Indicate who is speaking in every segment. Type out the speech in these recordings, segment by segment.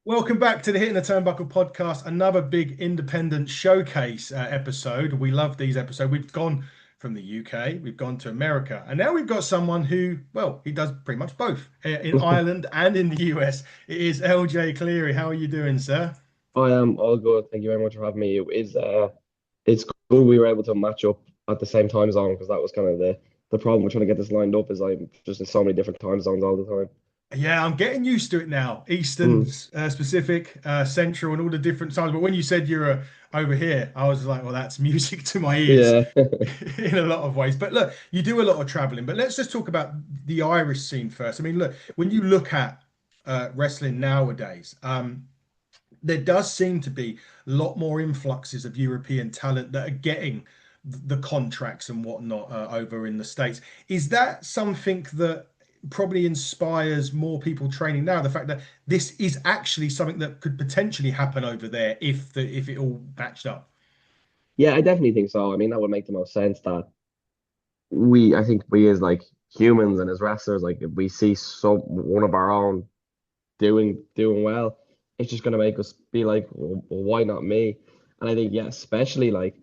Speaker 1: Welcome back to the Hitting the Turnbuckle podcast, another big independent showcase episode. We love these episodes. We've gone from the UK, we've gone to America, and now we've got someone who, well, he does pretty much both in Ireland and in the US. It is LJ Cleary. How are you doing, sir?
Speaker 2: I am all good. Thank you very much for having me. It's good we were able to match up at the same time zone because that was kind of the problem with trying to get this lined up is I'm just in so many different time zones all the time.
Speaker 1: Yeah, I'm getting used to it now. Eastern,
Speaker 2: Mm,
Speaker 1: Pacific, Central, and all the different times. But when you said you're over here, I was like, well, that's music to my ears
Speaker 2: yeah.
Speaker 1: in a lot of ways. But look, you do a lot of traveling. But let's just talk about the Irish scene first. I mean, look, when you look at wrestling nowadays, there does seem to be a lot more influxes of European talent that are getting the contracts and whatnot over in the States. Is that something that probably inspires more people training now? The fact that this is actually something that could potentially happen over there if it all matched up.
Speaker 2: Yeah, I definitely think so. I mean, that would make the most sense that I think we as like humans and as wrestlers, like if we see one of our own doing well, it's just gonna make us be like, well, why not me? And I think, yeah, especially like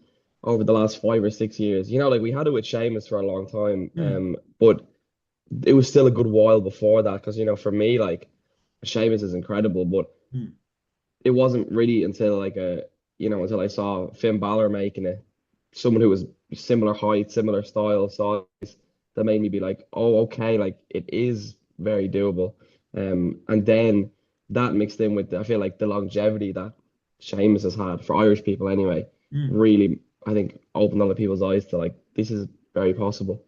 Speaker 2: over the last 5 or 6 years, like we had it with Sheamus for a long time,
Speaker 1: Mm,
Speaker 2: but it was still a good while before that because for me, like Sheamus is incredible, but
Speaker 1: mm.
Speaker 2: it wasn't really until until I saw Finn Balor making it, someone who was similar height, similar style, size, that made me be like, oh, okay, like it is very doable. And then that mixed in with I feel like the longevity that Sheamus has had for Irish people anyway,
Speaker 1: Mm.
Speaker 2: really I think opened a lot of people's eyes to like this is very possible.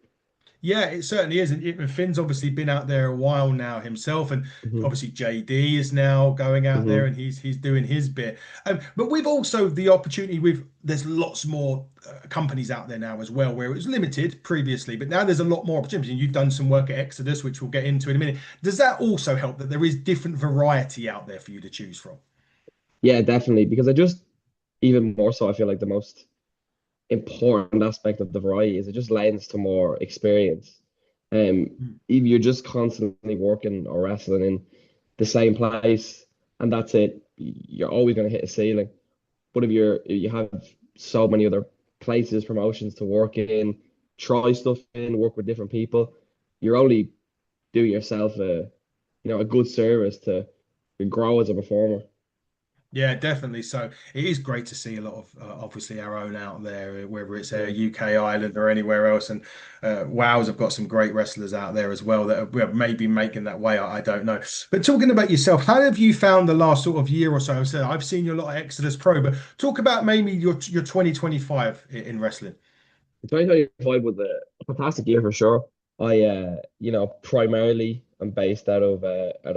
Speaker 1: Yeah, it certainly is. And Finn's obviously been out there a while now himself, and
Speaker 2: Hmm.
Speaker 1: obviously JD is now going out there
Speaker 2: Hmm.
Speaker 1: and he's doing his bit. But we've also the opportunity with there's lots more companies out there now as well, where it was limited previously, but now there's a lot more opportunity. And you've done some work at Exodus, which we'll get into in a minute. Does that also help that there is different variety out there for you to choose from?
Speaker 2: Yeah, definitely. Because I just even more so, I feel like the most important aspect of the variety is it just lends to more experience.
Speaker 1: Mm.
Speaker 2: If you're just constantly working or wrestling in the same place and that's it, you're always going to hit a ceiling. But if you have so many other places, promotions to work in, try stuff in, work with different people, you're only doing yourself a good service to grow as a performer.
Speaker 1: Yeah, definitely. So it is great to see a lot of obviously our own out there, whether it's
Speaker 2: Mm.
Speaker 1: UK, Ireland, or anywhere else. And Wales have got some great wrestlers out there as well that are maybe making that way. I don't know. But talking about yourself, how have you found the last sort of year or so? So I've seen you a lot of Exodus Pro, but talk about maybe your 2025 in wrestling.
Speaker 2: 2025 was a fantastic year for sure. Primarily I'm based out of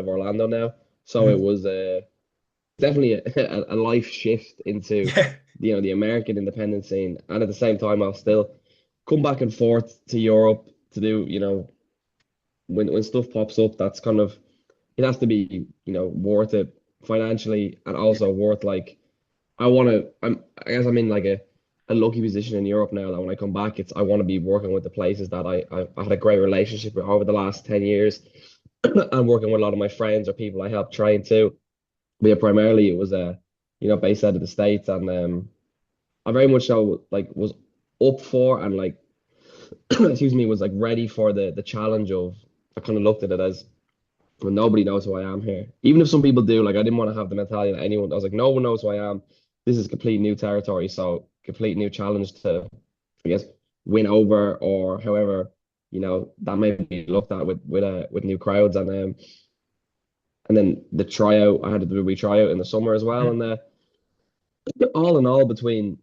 Speaker 2: Orlando now, so it
Speaker 1: Mhm.
Speaker 2: was definitely a life shift into
Speaker 1: Yeah.
Speaker 2: the American independent scene, and at the same time I'll still come back and forth to Europe to do when stuff pops up that's kind of it has to be worth it financially and
Speaker 1: Yeah.
Speaker 2: also worth like I guess I'm in like a lucky position in Europe now that when I come back, I want to be working with the places that I had a great relationship with over the last 10 years and working with a lot of my friends or people I helped train too. But yeah, primarily it was based out of the States and I very much so like was up for and like excuse me, was like ready for the challenge of I kind of looked at it as well, nobody knows who I am here. Even if some people do, like I didn't want to have the mentality that anyone I was like, no one knows who I am. This is complete new territory, so complete new challenge to, I guess, win over or however, that may be looked at with new crowds and then the tryout, I had to do a wee tryout in the summer as well. And all in all, between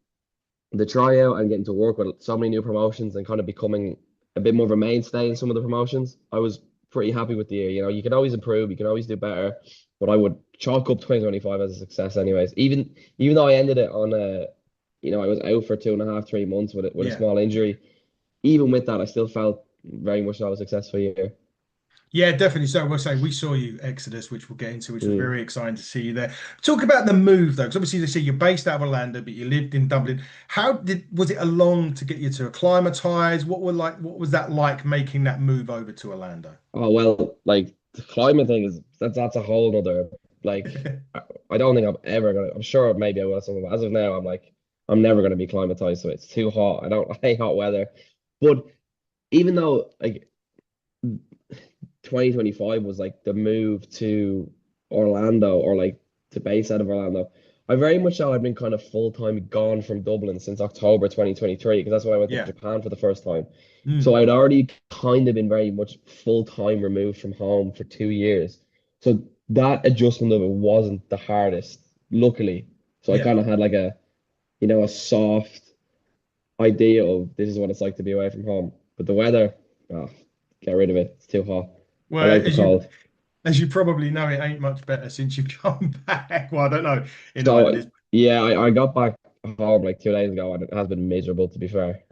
Speaker 2: the tryout and getting to work with so many new promotions and kind of becoming a bit more of a mainstay in some of the promotions, I was pretty happy with the year. You can always improve, you can always do better, but I would chalk up 2025 as a success, anyways. Even though I ended it on I was out for 2.5, 3 months with a
Speaker 1: Yeah.
Speaker 2: small injury. Even with that, I still felt very much that was a successful year.
Speaker 1: Yeah, definitely. So we'll say we saw you Exodus, which we'll get into, which was
Speaker 2: Mm.
Speaker 1: very exciting to see you there. Talk about the move though, because obviously they say you're based out of Orlando, but you lived in Dublin. How did was it along to get you to acclimatize? What was that like making that move over to Orlando?
Speaker 2: Oh well, like the climate thing is that's a whole other like I don't think I'm ever gonna. I'm sure maybe I will at some point, but as of now, I'm like I'm never gonna be climatized, so it's too hot. I don't I hate hot weather. But even though like 2025 was like the move to Orlando or like to base out of Orlando. I very much so I've been kind of full time gone from Dublin since October 2023 because that's when I went to
Speaker 1: Yeah.
Speaker 2: Japan for the first time. So
Speaker 1: Mm.
Speaker 2: I'd already kind of been very much full time removed from home for 2 years. So that adjustment of it wasn't the hardest, luckily. So I
Speaker 1: Yeah.
Speaker 2: kind of had like a soft idea of this is what it's like to be away from home. But the weather, oh, get rid of it. It's too hot. I
Speaker 1: Well,
Speaker 2: like the cold.
Speaker 1: as you probably know, it ain't much better since you've come back. Well, I don't know in Ireland.
Speaker 2: So yeah, I got back home like 2 days ago and it has been miserable to be fair.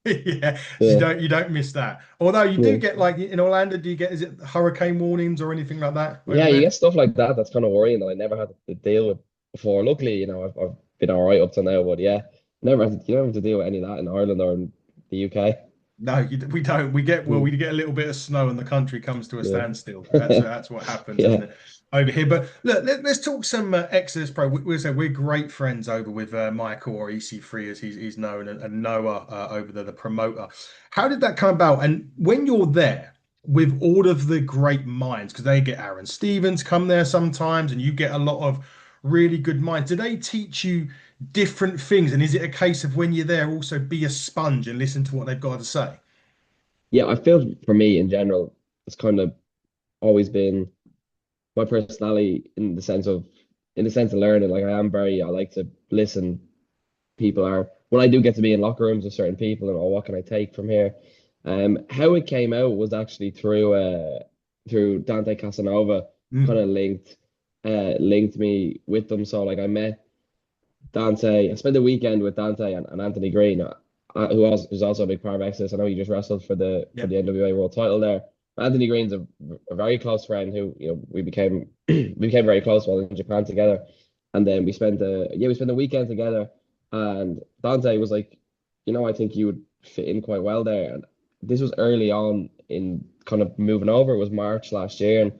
Speaker 1: Yeah, so
Speaker 2: Yeah.
Speaker 1: you don't miss that. Although you do
Speaker 2: Yeah.
Speaker 1: get like in Orlando, do you get is it hurricane warnings or anything like that over
Speaker 2: Yeah, you get
Speaker 1: there?
Speaker 2: stuff like that that's kind of worrying that I never had to deal with before. Luckily, I've been all right up to now, but yeah, you don't have to deal with any of that in Ireland or in the UK.
Speaker 1: No, we don't. We get well,
Speaker 2: Hmm.
Speaker 1: we get a little bit of snow and the country comes to a
Speaker 2: Yeah.
Speaker 1: standstill. That's what happens, isn't
Speaker 2: Yeah.
Speaker 1: it, over here? But look, us talk some Exodus Pro. We say we're great friends over with Michael or EC3 as he's known, and Noah over there, the promoter. How did that come about? And when you're there with all of the great minds, because they get Aaron Stevens come there sometimes, and you get a lot of really good minds. Do they teach you different things? And is it a case of when you're there, also be a sponge and listen to what they've got to say?
Speaker 2: Yeah, I feel for me in general, it's kind of always been my personality in the sense of learning. Like I like to listen. People are when I do get to be in locker rooms with certain people and oh, what can I take from here? How it came out was actually through Dante Casanova kind
Speaker 1: Mm,
Speaker 2: of linked me with them. So like I met Dante. I spent the weekend with Dante and Anthony Green, who's also a big part of Exodus. I know he just wrestled for
Speaker 1: yeah.
Speaker 2: the NWA World Title there. Anthony Green's a very close friend who we became we became very close while in Japan together, and then we spent the weekend together. And Dante was like, I think you would fit in quite well there. And this was early on in kind of moving over. It was March last year, and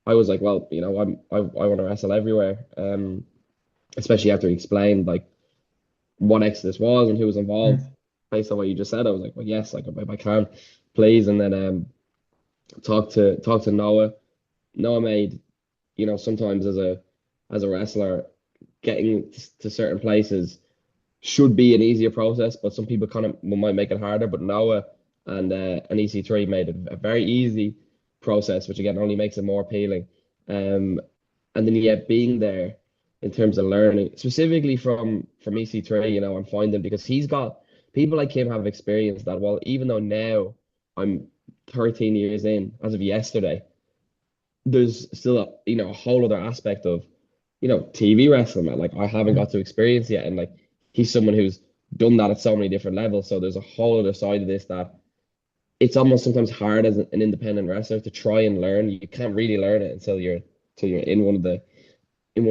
Speaker 2: I was like, well, I want to wrestle everywhere. Especially after he explained like what Exodus was and who was involved
Speaker 1: Mm,
Speaker 2: based on what you just said. I was like, well, yes, like if I can, please. And then talk to Noah. Noah made, sometimes as a wrestler, getting to certain places should be an easier process, but some people kind of might make it harder. But Noah and EC3 made it a very easy process, which again only makes it more appealing. And then being there in terms of learning, specifically from EC3, I'm finding because he's got people like him have experience that well, even though now I'm 13 years in, as of yesterday, there's still a whole other aspect of TV wrestling that like I haven't got
Speaker 1: mm.
Speaker 2: to experience yet, and like he's someone who's done that at so many different levels. So there's a whole other side of this that it's almost sometimes hard as an independent wrestler to try and learn. You can't really learn it until you're in one of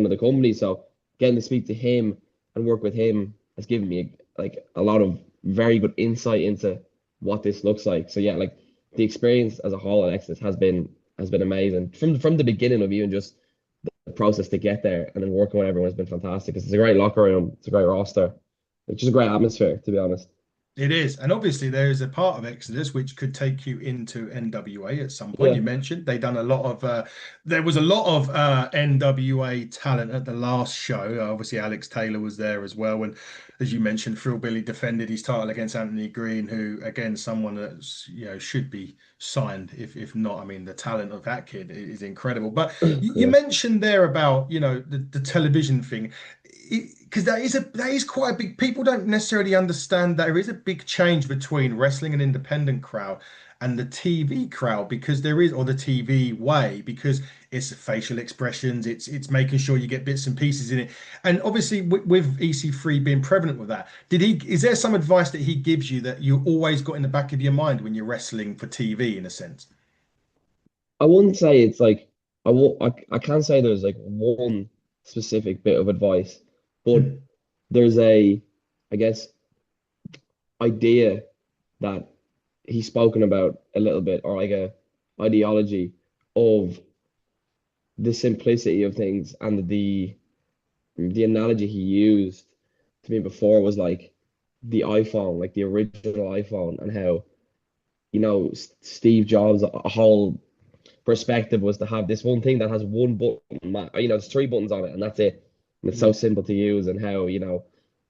Speaker 2: the companies. So getting to speak to him and work with him has given me like a lot of very good insight into what this looks like. So yeah, like the experience as a whole at Exodus has been amazing from the beginning of even just the process to get there and then working with everyone has been fantastic. It's a great locker room, it's a great roster, it's just a great atmosphere to be honest.
Speaker 1: It is. And obviously, there is a part of Exodus which could take you into NWA at some point.
Speaker 2: Yeah,
Speaker 1: You mentioned they done a lot of, there was a lot of NWA talent at the last show. Obviously, Alex Taylor was there as well. And as you mentioned, Phil Billy defended his title against Anthony Green, who, again, someone that's, should be signed. If not, I mean, the talent of that kid is incredible. But you
Speaker 2: yeah.
Speaker 1: mentioned there about, the television thing because that is quite a big. People don't necessarily understand that there is a big change between wrestling and independent crowd and the TV crowd because there is, or the TV way, because it's facial expressions, it's making sure you get bits and pieces in it, and obviously with EC3 being prevalent with that, is there some advice that he gives you that you always got in the back of your mind when you're wrestling for TV in a sense?
Speaker 2: I wouldn't say it's like I can't say there's like one specific bit of advice, but
Speaker 1: Mm,
Speaker 2: there's a I guess idea that he's spoken about a little bit or like a ideology of the simplicity of things and the analogy he used to me before was like the iPhone, like the original iPhone, and how, Steve Jobs' whole perspective was to have this one thing that has one button, there's three buttons on it, and that's it. And it's so
Speaker 1: Mm.
Speaker 2: simple to use, and how,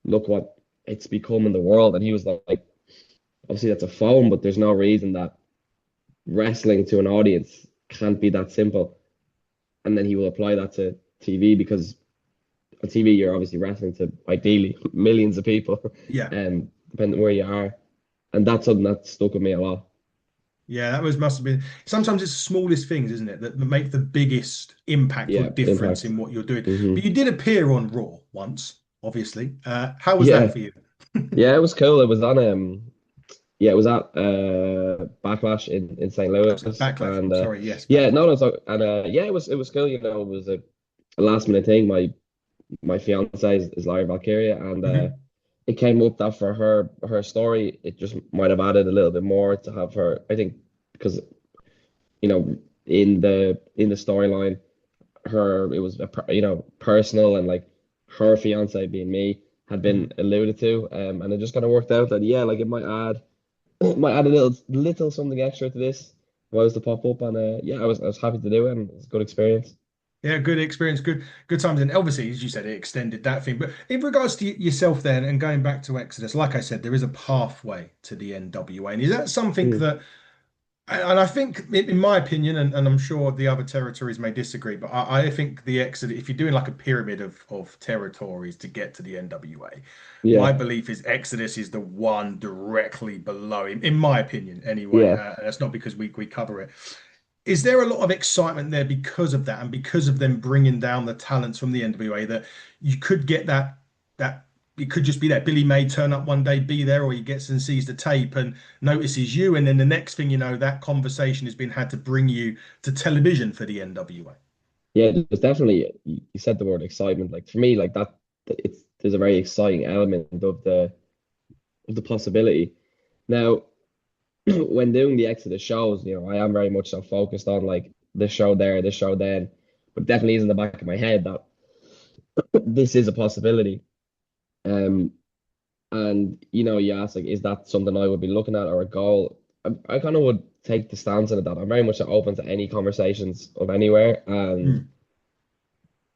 Speaker 2: look what it's become in the world. And he was like, obviously that's a phone, but there's no reason that wrestling to an audience can't be that simple. And then he will apply that to TV, because on TV you're obviously wrestling to ideally millions of people,
Speaker 1: Yeah.
Speaker 2: depending where you are. And that's something that stuck with me a lot.
Speaker 1: Yeah, that was must have been. Sometimes it's the smallest things, isn't it, that make the biggest impact or
Speaker 2: Yeah,
Speaker 1: difference
Speaker 2: impact.
Speaker 1: in what you're doing.
Speaker 2: Hmm.
Speaker 1: But you did appear on Raw once, obviously. How was that
Speaker 2: Yeah,
Speaker 1: for you?
Speaker 2: yeah, it was cool. It was on yeah, it was at Backlash in St. Louis,
Speaker 1: Backlash.
Speaker 2: and
Speaker 1: Sorry, yes,
Speaker 2: yeah, no,
Speaker 1: backlash.
Speaker 2: no, so and yeah, it was cool. It was a last minute thing. My fiance is Larry Valkyria, and
Speaker 1: Hmm.
Speaker 2: it came up that for her story, it just might have added a little bit more to have her. I think because you know in the storyline, her it was personal, and like her fiance being me had been
Speaker 1: Hmm.
Speaker 2: alluded to, and it just kind of worked out that yeah, like it might add might add a little something extra to this if I was to pop up, and yeah, I was happy to do it, and it's a good experience.
Speaker 1: Yeah, good experience, good times, and obviously, as you said, it extended that thing. But in regards to yourself, then, and going back to Exodus, like I said, there is a pathway to the NWA, and is that something
Speaker 2: Mm.
Speaker 1: that and I think, in my opinion, and I'm sure the other territories may disagree, but I think the Exodus, if you're doing like a pyramid of territories to get to the NWA, my
Speaker 2: Yeah,
Speaker 1: belief is Exodus is the one directly below him, in my opinion, anyway.
Speaker 2: yeah,
Speaker 1: And that's not because we cover it. Is there a lot of excitement there because of that and because of them bringing down the talents from the NWA that you could get that it could just be that Billy may turn up one day, be there, or he gets and sees the tape and notices you, and then the next thing you know, that conversation has been had to bring you to television for the NWA.
Speaker 2: yeah. There's definitely, you said the word excitement. Like for me, like that, there's a very exciting element of the possibility. Now, when doing the Exodus shows, I am very much so focused on like this show there, this show then, but definitely is in the back of my head that this is a possibility. Um, and you ask like, is that something I would be looking at or a goal? I kind of would take the stance on it that I'm very much open to any conversations of anywhere, and
Speaker 1: Hmm.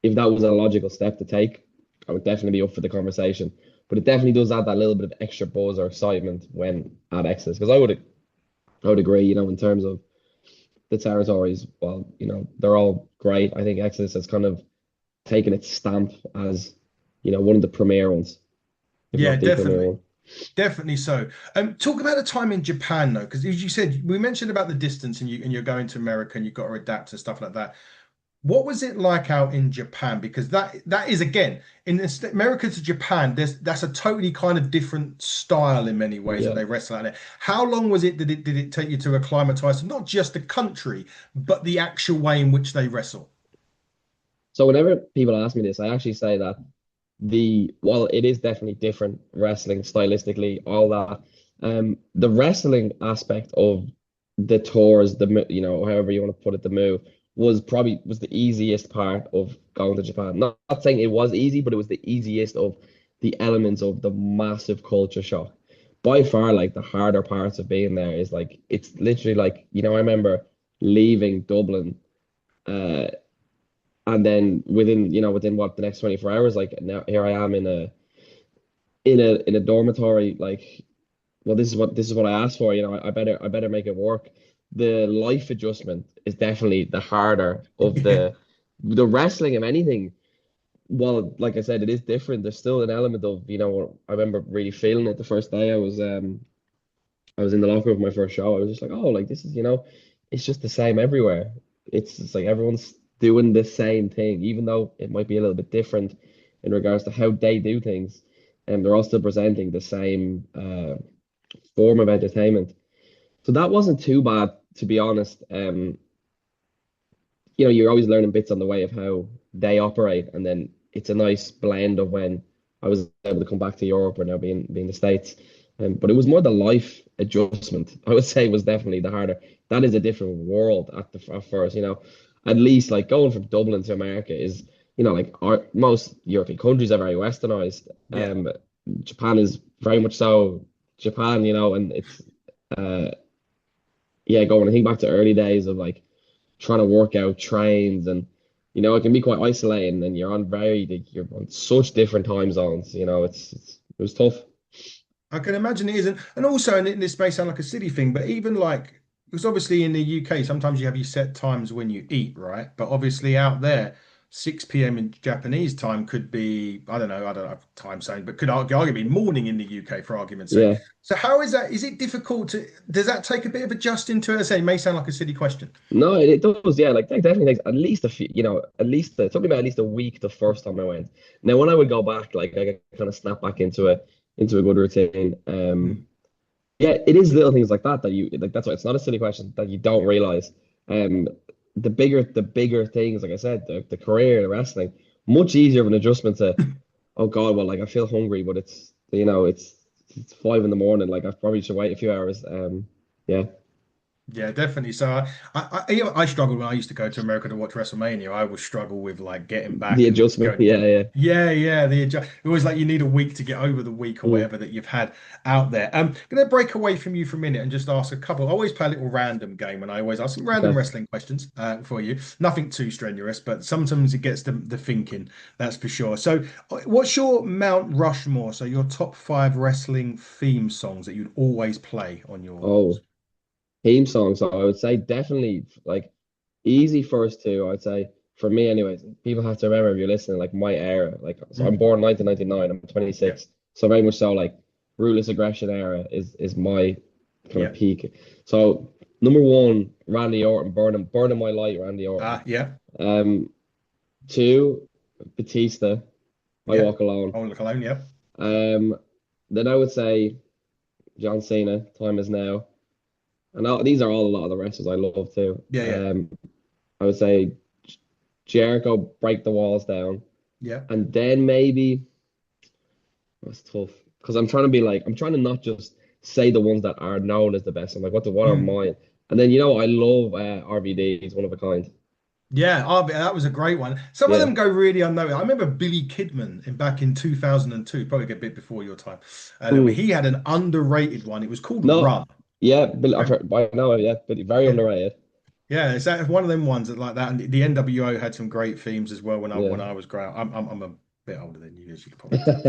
Speaker 2: if that was a logical step to take, I would definitely be up for the conversation. But it definitely does add that little bit of extra buzz or excitement when at Exodus, because I would agree, in terms of the territories, well, they're all great. I think Exodus has kind of taken its stamp as, one of the premier ones, if
Speaker 1: Yeah,
Speaker 2: not the premier
Speaker 1: definitely.
Speaker 2: one.
Speaker 1: Definitely so. Talk about the time in Japan though, because as you said, we mentioned about the distance and you're going to America and you've got to adapt to stuff like that. What was it like out in Japan? Because that is again in this, America to Japan, that's a totally kind of different style in many ways that
Speaker 2: Yeah.
Speaker 1: they wrestle out there. How long was it did it take you to acclimatize to not just the country, but the actual way in which they wrestle?
Speaker 2: So whenever people ask me this, I actually say that while it is definitely different wrestling stylistically, all that, the wrestling aspect of the tours, however you want to put it, the move was the easiest part of going to Japan. Not saying it was easy, but it was the easiest of the elements of the massive culture shock. By far, like the harder parts of being there is like it's literally like, I remember leaving Dublin, uh and then within what the next 24 hours, like now here I am in a dormitory, like, well, this is what I asked for, I better make it work. The life adjustment is definitely the harder of
Speaker 1: Yeah.
Speaker 2: the wrestling of anything. Well, like I said, it is different. There's still an element of, I remember really feeling it the first day I was in the locker room for my first show. I was just like, oh, like this is, it's just the same everywhere. It's just like everyone's doing the same thing, even though it might be a little bit different in regards to how they do things. And they're all still presenting the same form of entertainment. So that wasn't too bad, to be honest. You're always learning bits on the way of how they operate, and then it's a nice blend of when I was able to come back to Europe or now being the States. But it was more the life adjustment, I would say, was definitely the harder. That is a different world at first. at least like going from Dublin to America is, like most European countries are very westernized.
Speaker 1: Yeah.
Speaker 2: Japan is very much so Japan, and it's uh yeah, going I think back to early days of like trying to work out trains and it can be quite isolating and you're on such different time zones, it was tough.
Speaker 1: I can imagine it isn't. And also, and this may sound like a silly thing, but even like, because obviously in the UK, sometimes you have your set times when you eat, right? But obviously out there, 6 p.m. in Japanese time could be, I don't know time zone, but could argue be morning in the UK for argument's sake.
Speaker 2: Yeah.
Speaker 1: So how is that? Is it difficult does that take a bit of adjusting to it? I say it may sound like a silly question.
Speaker 2: No, it does. Yeah, like that definitely takes at least a few, at least it took me about at least a week the first time I went. Now, when I would go back, like I could kind of snap back into a good routine.
Speaker 1: Mm.
Speaker 2: Yeah, it is little things like that that you like. That's why it's not a silly question that you don't realize. Um, the bigger things, like I said, the career, the wrestling, much easier of an adjustment to. Oh God, well, like I feel hungry, but it's 5 in the morning. Like I probably should wait a few hours. Yeah,
Speaker 1: Yeah, definitely. So I struggled when I used to go to America to watch WrestleMania. I would struggle with like getting
Speaker 2: the
Speaker 1: back and
Speaker 2: adjustment.
Speaker 1: going
Speaker 2: Yeah,
Speaker 1: again.
Speaker 2: yeah,
Speaker 1: Yeah, it was like you need a week to get over the week or
Speaker 2: mm,
Speaker 1: whatever that you've had out there. Gonna break away from you for a minute and just ask a couple. I always play a little random game and I always ask some random
Speaker 2: okay.
Speaker 1: wrestling questions for you. Nothing too strenuous, but sometimes it gets the thinking, that's for sure. So what's your Mount Rushmore? So your top five wrestling theme songs that you'd always play on your
Speaker 2: Oh. Theme song. So I would say definitely like easy first two. I'd say for me, anyways. People have to remember if you're listening, like my era. Like so, I'm
Speaker 1: Mm,
Speaker 2: born 1999. I'm
Speaker 1: yeah,
Speaker 2: 26. So very much so like ruthless aggression era is my kind of
Speaker 1: yeah.
Speaker 2: peak. So number one, Randy Orton, burning my light, Randy Orton.
Speaker 1: Yeah.
Speaker 2: Two, Batista, I
Speaker 1: Yeah.
Speaker 2: Walk Alone.
Speaker 1: Oh, look alone. Yeah.
Speaker 2: Um, then I would say John Cena, Time Is Now. And these are all a lot of the wrestlers I love too.
Speaker 1: Yeah. Yeah.
Speaker 2: I would say Jericho, Break the Walls Down,
Speaker 1: Yeah.
Speaker 2: and then maybe that's tough because I'm trying to not just say the ones that are known as the best. I'm like, what are
Speaker 1: Mm.
Speaker 2: mine? And then I love RVD. He's one of a kind.
Speaker 1: Yeah. That was a great one. Some of
Speaker 2: Yeah.
Speaker 1: them go really unnoticed. I remember Billy Kidman back in 2002, probably a bit before your time.
Speaker 2: Mm.
Speaker 1: He had an underrated one. It was called
Speaker 2: No.
Speaker 1: Run.
Speaker 2: Yeah, I've heard, I know. Yeah, but very
Speaker 1: Yeah.
Speaker 2: underrated.
Speaker 1: Yeah, it's one of them ones that like that, and the NWO had some great themes as well when
Speaker 2: Yeah.
Speaker 1: I was growing up. I'm a bit older than you, as you can probably tell.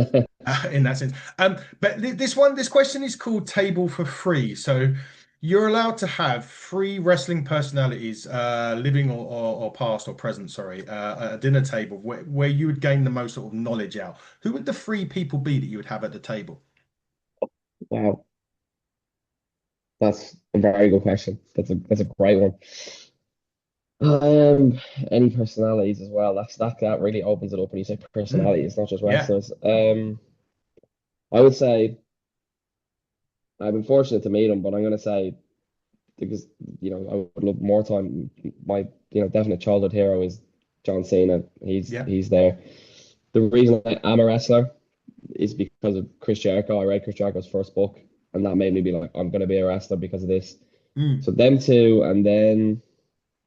Speaker 1: In that sense. But this question is called Table for Free. So you're allowed to have three wrestling personalities, living or past or present, sorry, at a dinner table where you would gain the most sort of knowledge out. Who would the three people be that you would have at the table?
Speaker 2: Wow, that's a very good question. That's a great one. Um, any personalities as well. That really opens it up when you say
Speaker 1: Mm,
Speaker 2: personality. It's not just
Speaker 1: yeah.
Speaker 2: wrestlers. I would say I've been fortunate to meet him, but I'm gonna say because I would love more time. My definite childhood hero is John Cena.
Speaker 1: Yeah.
Speaker 2: He's there. The reason I am a wrestler is because of Chris Jericho. I read Chris Jericho's first book, and that made me be like, I'm gonna be a wrestler because of this.
Speaker 1: Mm.
Speaker 2: So them two, and then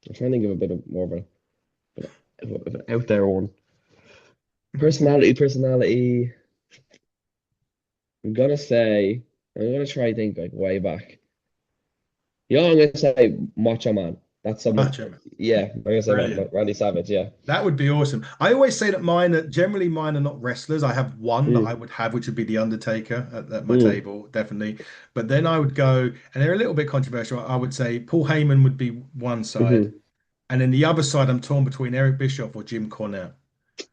Speaker 2: I'm trying to think of a bit of more of an out there one. Personality. I'm gonna say, I'm gonna try to think like way back. I'm gonna say Macho Man. That's someone.
Speaker 1: Macho Man.
Speaker 2: Yeah, I'm gonna say
Speaker 1: Brilliant.
Speaker 2: Randy Savage. Yeah.
Speaker 1: That would be awesome. I always say that mine are not wrestlers. I have one that I
Speaker 2: Mm,
Speaker 1: would have, which would be the Undertaker at my
Speaker 2: mm,
Speaker 1: table, definitely. But then I would go, and they're a little bit controversial. I would say Paul Heyman would be one side,
Speaker 2: hmm
Speaker 1: and then the other side, I'm torn between Eric Bischoff or Jim Cornette.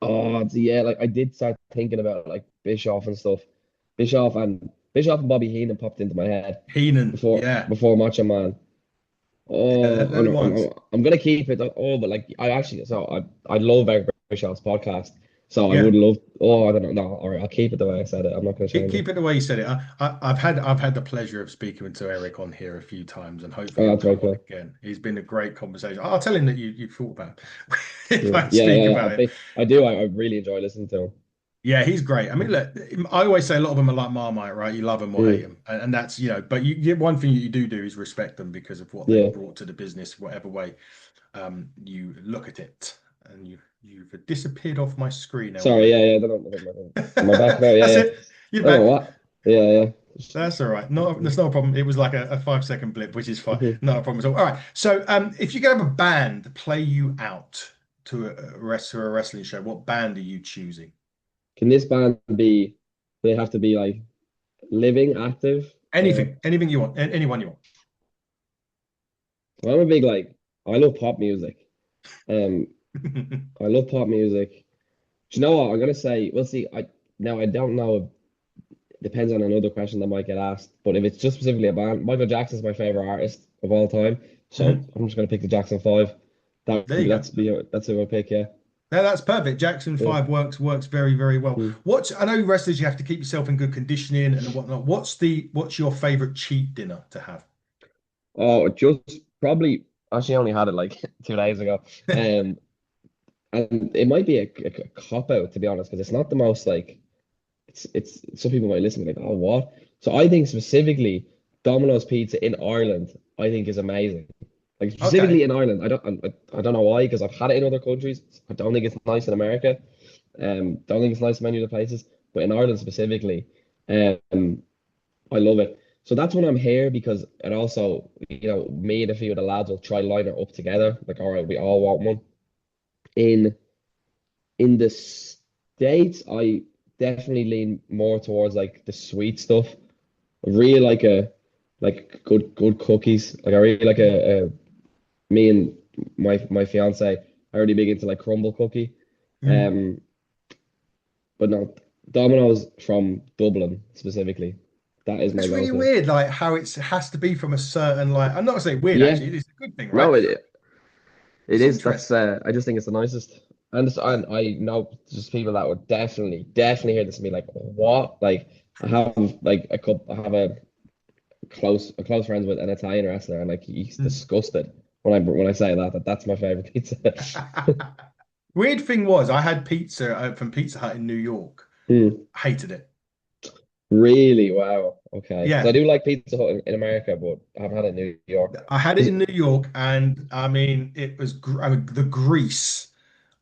Speaker 2: Oh, yeah. Like I did start thinking about like Bischoff and stuff. Bischoff and Bobby Heenan popped into my head
Speaker 1: Heenan,
Speaker 2: before
Speaker 1: yeah,
Speaker 2: before Macho Man.
Speaker 1: yeah,
Speaker 2: Oh,
Speaker 1: they're the ones.
Speaker 2: I'm gonna keep it. Oh, but like I actually, so I love Eric Bischoff's podcast. So I
Speaker 1: Yeah.
Speaker 2: would love. Oh, I don't know. No, all right, I'll keep it the way I said it. I'm not gonna change it.
Speaker 1: Keep it the way you said it. I've had the pleasure of speaking to Eric on here a few times, and hopefully
Speaker 2: Oh,
Speaker 1: he'll
Speaker 2: that's very
Speaker 1: come on
Speaker 2: cool.
Speaker 1: again. He's been a great conversation. I'll tell him that you thought about him if
Speaker 2: Yeah,
Speaker 1: I
Speaker 2: yeah,
Speaker 1: speak
Speaker 2: yeah.
Speaker 1: about him.
Speaker 2: I do. I really enjoy listening to him.
Speaker 1: Yeah, he's great. I mean, look, I always say a lot of them are like Marmite, right? You love them or hate
Speaker 2: Mm,
Speaker 1: them, and that's but one thing you do is respect them because of what they've
Speaker 2: yeah.
Speaker 1: brought to the business, whatever way you look at it. And you've disappeared off my screen,
Speaker 2: Sorry,
Speaker 1: LJ.
Speaker 2: yeah, yeah. I don't know. Am I back now? Yeah,
Speaker 1: That's
Speaker 2: yeah.
Speaker 1: it. You're
Speaker 2: I don't know
Speaker 1: back.
Speaker 2: what. Yeah, yeah.
Speaker 1: That's all right. Not that's not a problem. It was like a 5 second blip, which is fine.
Speaker 2: Mhm.
Speaker 1: Not a problem at all. All right. So, if you could have a band play you out to a wrestling show, what band are you choosing?
Speaker 2: Can this band be? Do they have to be like living, active, or?
Speaker 1: Anything you want, anyone you
Speaker 2: Well, I'm a big like. I love pop music. Um,
Speaker 1: want.
Speaker 2: I love pop music. Do you know what? I'm gonna say. Well, see, I now I don't know. Depends on another question that might get asked. But if it's just specifically a band, Michael Jackson's my favorite artist of all time. So
Speaker 1: Mhm.
Speaker 2: I'm just gonna pick the Jackson Five.
Speaker 1: There you go.
Speaker 2: That's who I pick. Yeah.
Speaker 1: Now that's perfect. Jackson
Speaker 2: Yeah.
Speaker 1: 5 works very, very well.
Speaker 2: Mm.
Speaker 1: I know wrestlers you have to keep yourself in good conditioning and whatnot. What's your favorite cheat dinner to have?
Speaker 2: Oh, just probably. Actually, I only had it like 2 days ago. Um, and it might be a cop out to be honest, because it's not the most like it's some people might listen and be like, oh, what? So I think specifically Domino's pizza in Ireland, I think is amazing. Like
Speaker 1: Okay.
Speaker 2: specifically in Ireland, I don't know why, because I've had it in other countries. I don't think it's nice in America. Don't think it's nice in many other places, but in Ireland specifically, um, I love it. So that's when I'm here because it also, me and a few of the lads will try line it up together. Like, all right, we all want one. In in the States, I definitely lean more towards like the sweet stuff. I really like a like good cookies. Like I really like a me and my fiance are really big into like crumble cookie.
Speaker 1: Mm.
Speaker 2: Um, but no, Domino's from Dublin specifically. That is my
Speaker 1: It's really
Speaker 2: go-to.
Speaker 1: weird, like how it has to be from a certain like. I'm not saying weird
Speaker 2: Yeah,
Speaker 1: actually. It's a good thing, right?
Speaker 2: no, it
Speaker 1: It's
Speaker 2: is. That's
Speaker 1: interesting.
Speaker 2: I just think it's the nicest. And I know just people that would definitely hear this and be like, what? Like I have like I have a close friends with an Italian wrestler, and like he's
Speaker 1: Mm.
Speaker 2: disgusted when I say that's my favorite pizza.
Speaker 1: Weird thing was, I had pizza from Pizza Hut in New York.
Speaker 2: Hmm.
Speaker 1: Hated it.
Speaker 2: Really? Wow. Okay. Because I
Speaker 1: Yeah,
Speaker 2: do like Pizza Hut in America, but I haven't had it in New York.
Speaker 1: I had it
Speaker 2: Because
Speaker 1: in New York, and I mean, I mean, the grease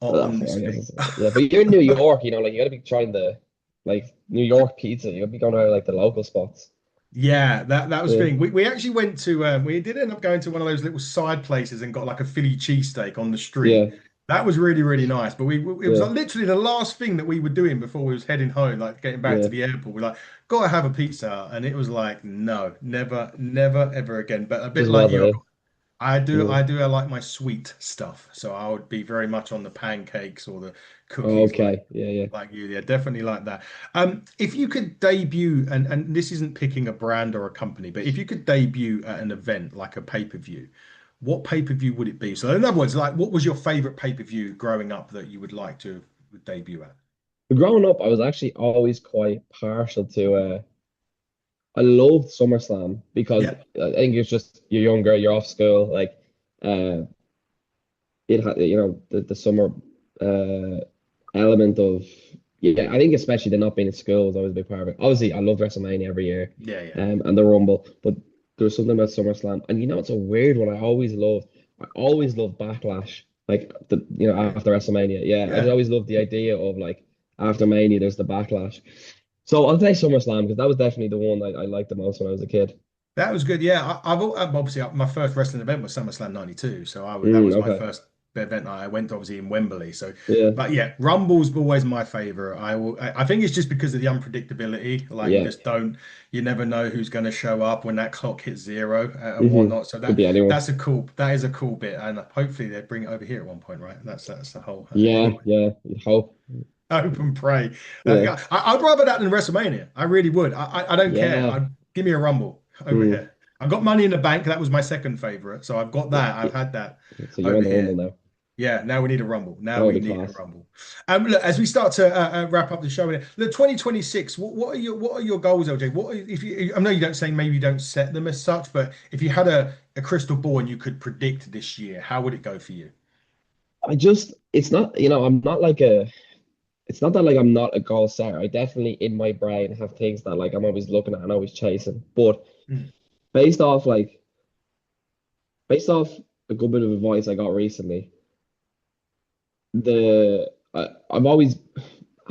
Speaker 1: on this
Speaker 2: I guess
Speaker 1: thing.
Speaker 2: it's, yeah, but you're in New York, like you gotta be trying the like New York pizza. You gotta be going to like the local spots.
Speaker 1: Yeah, that was the
Speaker 2: Yeah.
Speaker 1: thing. We actually went to we did end up going to one of those little side places and got like a Philly cheesesteak on the street.
Speaker 2: Yeah.
Speaker 1: That was really, really nice. But it was
Speaker 2: Yeah.
Speaker 1: like literally the last thing that we were doing before we was heading home, like getting back to
Speaker 2: Yeah.
Speaker 1: the airport. We're like, gotta have a pizza. And it was like, no, never, ever again. But a bit
Speaker 2: Just
Speaker 1: like
Speaker 2: wasn't
Speaker 1: you,
Speaker 2: it. Yeah.
Speaker 1: I like my sweet stuff. So I would be very much on the pancakes or the cookies
Speaker 2: Okay. Yeah. Yeah.
Speaker 1: like you. Yeah, definitely like that. If you could debut, and this isn't picking a brand or a company, but if you could debut at an event like a pay-per-view, what pay-per-view would it be? So in other words, like what was your favorite pay-per-view growing up that you would like to debut at?
Speaker 2: Growing up, I was actually always quite partial to I loved SummerSlam because
Speaker 1: Yeah,
Speaker 2: I think it's just you're younger, you're off school, like uh it had the summer uh element of yeah, I think especially the not being in school was always a big part of it. Obviously, I love WrestleMania every year,
Speaker 1: yeah.
Speaker 2: and the Rumble, but there's something about SummerSlam, and it's a weird one. I always loved Backlash, like
Speaker 1: Really?
Speaker 2: after WrestleMania. Yeah, I just
Speaker 1: Yeah.
Speaker 2: always loved the idea of like after Mania, there's the Backlash. So I'll say SummerSlam because that was definitely the one I liked the most when I was a kid.
Speaker 1: That was good. Yeah, obviously my first wrestling event was SummerSlam '92, so that
Speaker 2: Mm,
Speaker 1: was my
Speaker 2: okay,
Speaker 1: first event I went obviously in Wembley. So,
Speaker 2: yeah,
Speaker 1: but yeah, Rumble's always my favorite. I think it's just because of the unpredictability. Like
Speaker 2: yeah,
Speaker 1: you never know who's going to show up when that clock hits zero and
Speaker 2: hmm
Speaker 1: whatnot. So
Speaker 2: could be anyone.
Speaker 1: that is a cool bit, and hopefully they bring it over here at one point, right? That's the whole
Speaker 2: Yeah,
Speaker 1: anyway.
Speaker 2: yeah, you'd hope.
Speaker 1: Hope and pray.
Speaker 2: Yeah,
Speaker 1: Yeah, I'd rather that than WrestleMania. I really would. I don't care.
Speaker 2: yeah.
Speaker 1: Give me a Rumble over
Speaker 2: Mm.
Speaker 1: here. I've got Money in the Bank. That was my second favorite. So I've got that.
Speaker 2: Yeah.
Speaker 1: I've had that
Speaker 2: So you're on
Speaker 1: over
Speaker 2: the Rumble
Speaker 1: here.
Speaker 2: now.
Speaker 1: Yeah, now we need a Rumble.
Speaker 2: That
Speaker 1: Now
Speaker 2: would
Speaker 1: we
Speaker 2: be
Speaker 1: need a
Speaker 2: class.
Speaker 1: Rumble. Look, as we start to wrap up the show, look, 2026. What are your goals, LJ? If you? I know you don't say maybe you don't set them as such, but if you had a crystal ball and you could predict this year, how would it go for you?
Speaker 2: It's not, I'm not like it's not that like I'm not a goal setter. I definitely in my brain have things that like I'm always looking at and always chasing. But
Speaker 1: Mm,
Speaker 2: based off like based off a good bit of advice I got recently, I've always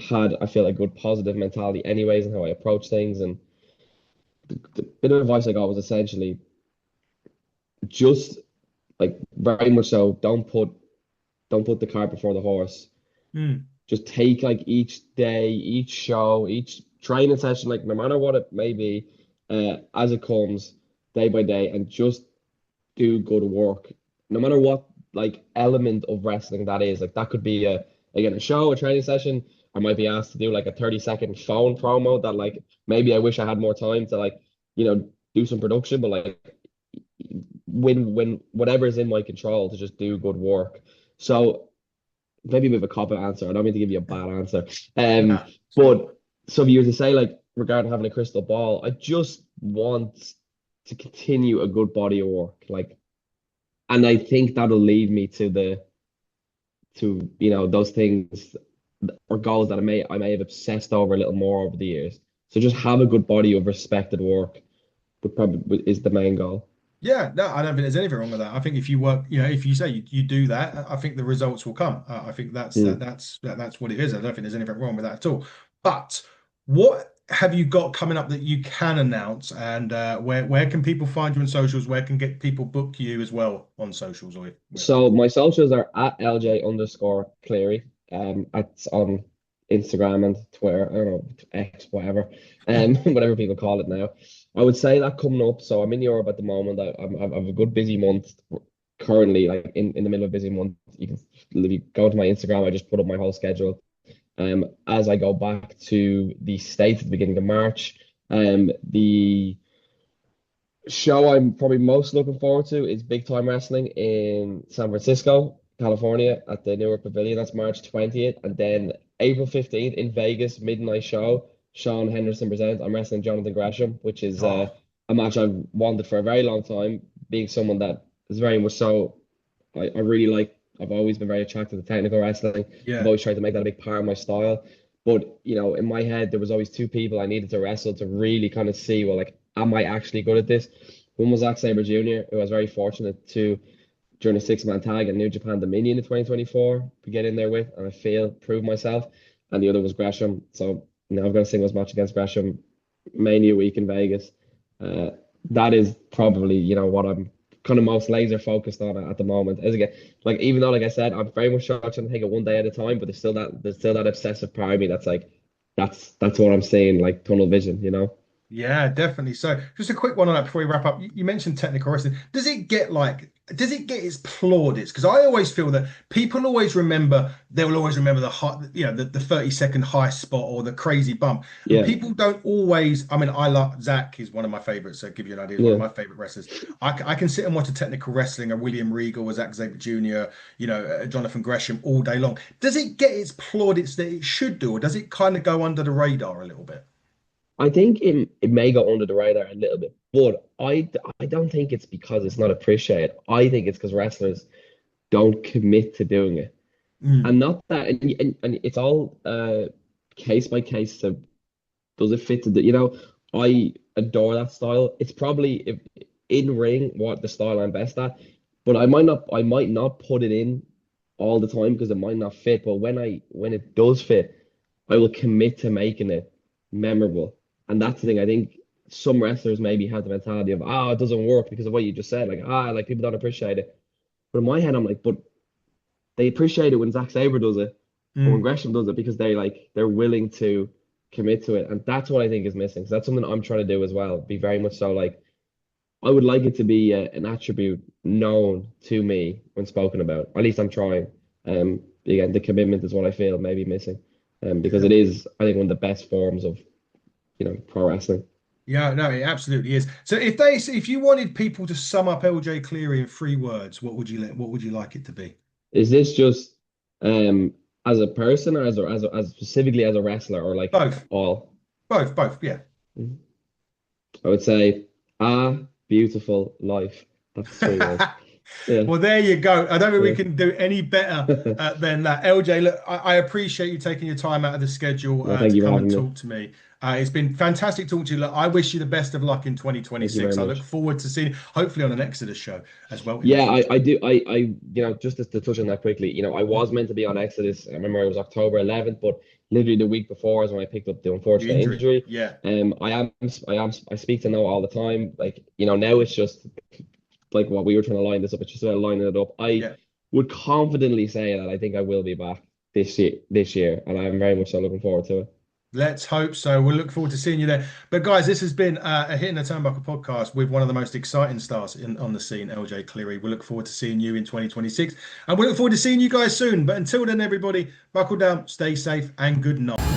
Speaker 2: had I feel a good positive mentality anyways in how I approach things. And the bit of advice I got was essentially just like very much so don't put the cart before the horse.
Speaker 1: mm,
Speaker 2: Just take like each day, each show, each training session, like no matter what it may be, as it comes, day by day, and just do good work, no matter what like element of wrestling that is. Like that could be a again a show, a training session. I might be asked to do like a 30-second phone promo that like maybe I wish I had more time to like, do some production, but like when whatever is in my control to just do good work. So maybe a bit of a cop out answer. I don't mean to give you a bad answer. Um,
Speaker 1: no, it's good.
Speaker 2: but so if you were to say like regarding having a crystal ball, I just want to continue a good body of work. Like, and I think that'll lead me to those things or goals that I may have obsessed over a little more over the years. So just have a good body of respected work would probably is the main goal.
Speaker 1: Yeah, no, I don't think there's anything wrong with that. I think if you work, if you say you do that, I think the results will come. I think
Speaker 2: Mm.
Speaker 1: that's what it is. I don't think there's anything wrong with that at all. But what have you got coming up that you can announce, and where can people find you on socials? Where can get people book you as well on socials or with?
Speaker 2: So my socials are at LJ underscore Cleary. It's on Instagram and Twitter, I don't know, X, whatever, whatever people call it now. I would say that coming up. So I'm in Europe at the moment. I've a good busy month currently, like in the middle of a busy month. You can if you go to my Instagram. I just put up my whole schedule. As I go back to the States at the beginning of March. The show I'm probably most looking forward to is Big Time Wrestling in San Francisco, California at the Newark Pavilion. That's March 20th. And then April 15th in Vegas, midnight show. Sean Henderson presents. I'm wrestling Jonathan Gresham, which is
Speaker 1: Oh,
Speaker 2: a match I've wanted for a very long time, being someone that is very much so. I really like, I've always been very attracted to technical wrestling. I've
Speaker 1: yeah.
Speaker 2: always tried to make that a big part of my style. But, in my head, there was always two people I needed to wrestle to really kind of see, well, like, am I actually good at this? One was Zack Sabre Jr., who I was very fortunate to, during a six-man tag at New Japan Dominion in 2024, to get in there with, and I feel, prove myself. And the other was Gresham. So, I've got a singles match against Gresham, Mania week in Vegas. Uh, that is probably, what I'm kind of most laser focused on at the moment. As again, like even though, like I said, I'm very much trying to take it one day at a time, but there's still that obsessive part of me that's like, that's what I'm saying, like tunnel vision.
Speaker 1: Yeah, definitely. So, just a quick one on that before we wrap up. You mentioned technical wrestling. Does it get its plaudits? Because I always feel that people always remember, they will always remember the hot, the 30-second high spot or the crazy bump. And
Speaker 2: Yeah,
Speaker 1: people don't always, I mean, I like Zach is one of my favorites. So, give you an idea, he's one of
Speaker 2: yeah.
Speaker 1: my favorite wrestlers. I can sit and watch a technical wrestling, a William Regal, a Zack Sabre Jr., Jonathan Gresham all day long. Does it get its plaudits that it should do, or does it kind of go under the radar a little bit?
Speaker 2: I think it may go under the radar a little bit, but I don't think it's because it's not appreciated. I think it's because wrestlers don't commit to doing it.
Speaker 1: Mm,
Speaker 2: And not that, and it's all case by case. So does it fit to I adore that style. It's probably if in ring what the style I'm best at, but I might not put it in all the time because it might not fit. But when it does fit, I will commit to making it memorable. And that's the thing. I think some wrestlers maybe have the mentality of it doesn't work because of what you just said. Like people don't appreciate it. But in my head, I'm like, but they appreciate it when Zack Sabre does it or when
Speaker 1: mm.
Speaker 2: Gresham does it because they're willing to commit to it, and that's what I think is missing. So that's something I'm trying to do as well. Be very much so like I would like it to be an attribute known to me when spoken about. At least I'm trying. Again, the commitment is what I feel maybe missing, because
Speaker 1: Yeah.
Speaker 2: it is I think one of the best forms of pro wrestling.
Speaker 1: Yeah, no, it absolutely is. So if you wanted people to sum up LJ Cleary in 3 words, what would you like it to be?
Speaker 2: Is this just um as a person or as specifically as a wrestler or like
Speaker 1: Both.
Speaker 2: all?
Speaker 1: Both, yeah.
Speaker 2: I would say a beautiful life. That's 3 words. Yeah,
Speaker 1: Well, there you go. I don't think we
Speaker 2: yeah.
Speaker 1: can do any better than that. LJ, look, I appreciate you taking your time out of the schedule
Speaker 2: No, thank
Speaker 1: to
Speaker 2: you for
Speaker 1: come and
Speaker 2: having me.
Speaker 1: talk to me. It's been fantastic talking to you. Look, I wish you the best of luck in
Speaker 2: Thank you very
Speaker 1: 2026. I look
Speaker 2: much.
Speaker 1: forward to seeing, hopefully, on an Exodus show as well in the
Speaker 2: Yeah,
Speaker 1: future.
Speaker 2: I do. Just to touch on that quickly, I was meant to be on Exodus. I remember it was October 11th, but literally the week before is when I picked up the
Speaker 1: The
Speaker 2: unfortunate
Speaker 1: injury.
Speaker 2: injury.
Speaker 1: Yeah.
Speaker 2: I speak to Noah all the time. Like, now it's just like what we were trying to line this up. It's just about lining it up. I
Speaker 1: Yeah.
Speaker 2: would confidently say that I think I will be back this year, and I'm very much so looking forward to it.
Speaker 1: Let's hope so. We'll look forward to seeing you there. But guys, this has been a Hitting the Turnbuckle podcast with one of the most exciting stars on the scene, LJ Cleary. We look forward to seeing you in 2026, and we look forward to seeing you guys soon. But until then, everybody, buckle down, stay safe, and good night.